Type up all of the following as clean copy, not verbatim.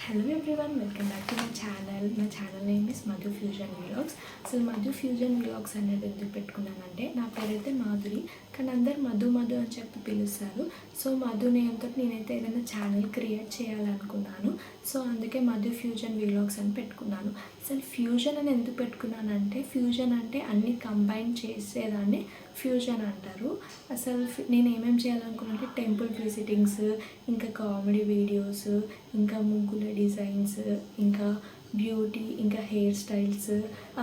Hello everyone, welcome back to my channel. My channel name is Madhu Fusion Vlogs. అసలు Madhu fusion vlogs అనేది ఎందుకు పెట్టుకున్నానంటే నా పేరైతే మాధురి, కానీ అందరు మధు మధు అని చెప్పి పిలుస్తారు. సో మధు నేమ్తో నేనైతే ఏదైనా ఛానల్ క్రియేట్ చేయాలనుకున్నాను. సో అందుకే మధు ఫ్యూజన్ వ్లాగ్స్ అని పెట్టుకున్నాను. అసలు ఫ్యూజన్ అని ఎందుకు పెట్టుకున్నానంటే ఫ్యూజన్ అంటే అన్నీ కంబైన్ చేసేదాన్ని ఫ్యూజన్ అంటారు. అసలు నేను ఏమేమి చేయాలనుకున్నానంటే టెంపుల్ విజిటింగ్స్, ఇంకా కామెడీ వీడియోస్, ఇంకా ముగ్గుల డిజైన్స్, ఇంకా బ్యూటీ, ఇంకా హెయిర్ స్టైల్స్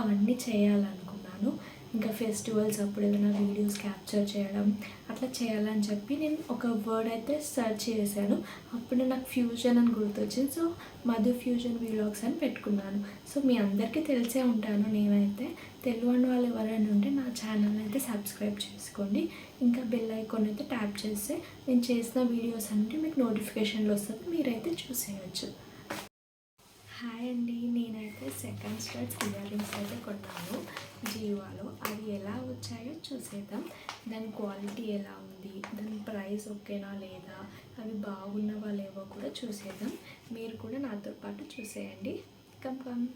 అవన్నీ చేయాలనుకున్నాను. ఇంకా ఫెస్టివల్స్ అప్పుడు ఏదైనా వీడియోస్ క్యాప్చర్ చేయడం అట్లా చేయాలని చెప్పి నేను ఒక వర్డ్ అయితే సెర్చ్ చేశాను. అప్పుడు నాకు ఫ్యూజన్ అని గుర్తొచ్చింది. సో మధు ఫ్యూజన్ వ్లాగ్స్ అని పెట్టుకున్నాను. సో మీ అందరికీ తెలిసే ఉంటాను. నేనైతే తెలియని వాళ్ళు ఎవరైనా ఉంటే నా ఛానల్ అయితే సబ్స్క్రైబ్ చేసుకోండి. ఇంకా బెల్ ఐకాన్ అయితే ట్యాప్ చేస్తే నేను చేసిన వీడియోస్ అంటే మీకు నోటిఫికేషన్లు వస్తుంది, మీరైతే చూసేయచ్చు. హాయ్ అండి, నేనైతే సెకండ్ స్టడ్స్ ఇయర్ రింగ్స్ అయితే కొన్నాను జీవాలో. అవి ఎలా వచ్చాయో చూసేద్దాం. దాని క్వాలిటీ ఎలా ఉంది, దాని ప్రైస్ ఓకేనా లేదా, అవి బాగున్నవా లేవో కూడా చూసేద్దాం. మీరు కూడా నాతో పాటు చూసేయండి. కమ్.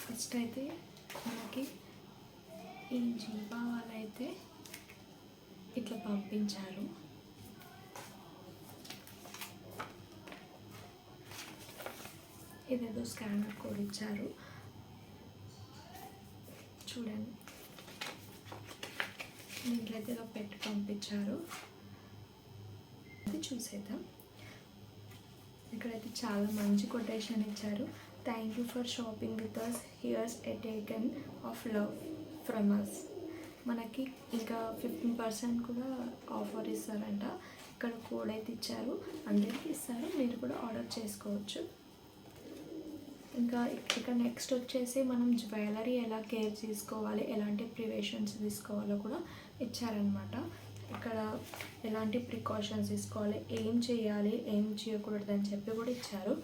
ఫస్ట్ అయితే మనకి ఈ జీవా వాళ్ళైతే ఇట్లా పంపించారు. ఇదేదో స్కానర్ కోడ్ ఇచ్చారు చూడండి. దీంట్లో అయితే ఇలా పెట్టి పంపించారు. అది చూసేద్దాం. ఇక్కడైతే చాలా మంచి కొటేషన్ ఇచ్చారు. Thank you for shopping with us, here's a token of love from us. మనకి ఇంకా 15% కూడా ఆఫర్ ఇస్తారంట. ఇక్కడ కోడ్ అయితే ఇచ్చారు, అందరికీ ఇస్తారు, మీరు కూడా ఆర్డర్ చేసుకోవచ్చు. ఇంకా ఇక్కడ నెక్స్ట్ వచ్చేసి మనం జ్యువెలరీ ఎలా కేర్ తీసుకోవాలి, ఎలాంటి ప్రికాషన్స్ తీసుకోవాలో కూడా ఇచ్చారనమాట. ఇక్కడ ఎలాంటి ప్రికాషన్స్ తీసుకోవాలి, ఏం చేయాలి, ఏం చేయకూడదు అని చెప్పి కూడా ఇచ్చారు.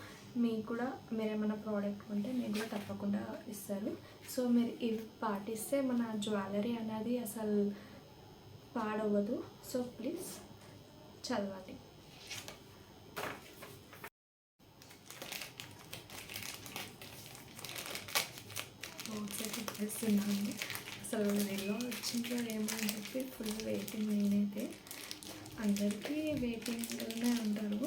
మీకు కూడా మీరు ఏమైనా ప్రోడక్ట్ ఉంటే మీకు కూడా తప్పకుండా ఇస్తారు. సో మీరు ఇవి పాటిస్తే మన జ్యువెలరీ అనేది అసలు పాడవదు. సో ప్లీజ్ చదవండి. చేస్తున్నాను. అసలు ఎలా వచ్చిందో ఏమో అని చెప్పి ఫుల్ వెయిటింగ్. నేనైతే అందరికీ వెయిటింగ్లోనే ఉంటారు.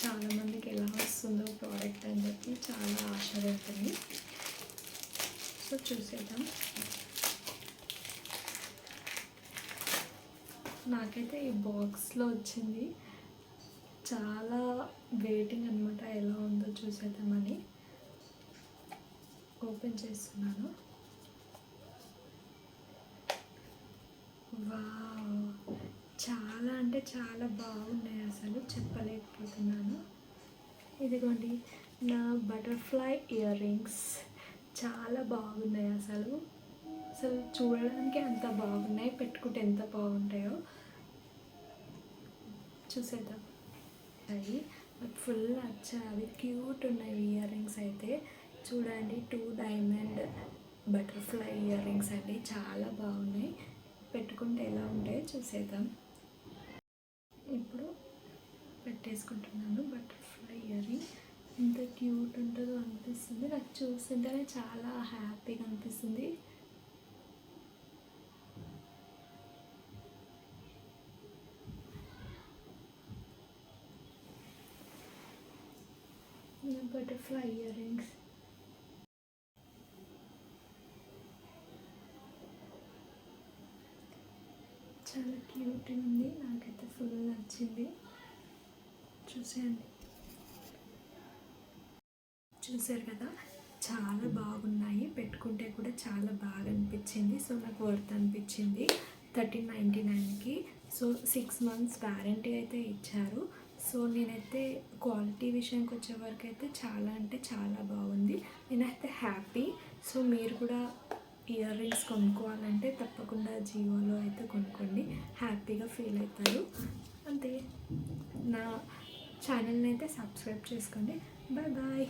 చాలామందికి ఎలా వస్తుందో ప్రోడక్ట్ అని చెప్పి చాలా ఆశ్చర్యపోతుంది. సో చూసేద్దాం. నాకైతే ఈ బాక్స్లో వచ్చింది. చాలా వెయిటింగ్ అనమాట, ఎలా ఉందో చూసేద్దామని ఓపెన్ చేస్తున్నాను. వావ్, చాలా అంటే చాలా బాగున్నాయి, అసలు చెప్పలేకపోతున్నాను. ఇదిగోండి నా బటర్ఫ్లై ఇయర్ రింగ్స్, చాలా బాగున్నాయి. అసలు చూడడానికి అంత బాగున్నాయి, పెట్టుకుంటే ఎంత బాగుంటాయో చూసేద్దాం. అవి నాకు ఫుల్ నచ్చాయి, అవి క్యూట్ ఉన్నాయి ఇయర్ రింగ్స్ అయితే. చూడండి 2 డైమండ్ బటర్ఫ్లై ఇయర్ రింగ్స్ అండి, చాలా బాగున్నాయి. పెట్టుకుంటే ఎలా ఉంటాయో చూసేద్దాం. ఇప్పుడు పెట్టేసుకుంటున్నాను బటర్ఫ్లై ఇయర్ రింగ్. ఎంత క్యూట్ ఉంటుందో అనిపిస్తుంది, నాకు చూస్తుంటేనే చాలా హ్యాపీగా అనిపిస్తుంది. బటర్ఫ్లై ఇయర్ రింగ్స్ చాలా క్యూట్ ఉంది, నాకైతే ఫుల్ నచ్చింది. చూసారు కదా, చాలా బాగున్నాయి, పెట్టుకుంటే కూడా చాలా బాగా అనిపించింది. సో నాకు వర్త్ అనిపించింది 1399కి. సో 6 months వారంటీ అయితే ఇచ్చారు. సో నేనైతే క్వాలిటీ విషయానికి వచ్చేవరకు అయితే చాలా అంటే చాలా బాగుంది, నేనైతే హ్యాపీ. సో మీరు కూడా ఇయర్ రింగ్స్ కొనుక్కోవాలంటే తప్పకుండా జియోలో అయితే కొనుక్కోండి, హ్యాపీగా ఫీల్ అవుతారు. అంతే. నా ఛానల్ని అయితే సబ్స్క్రైబ్ చేసుకోండి. Bye bye.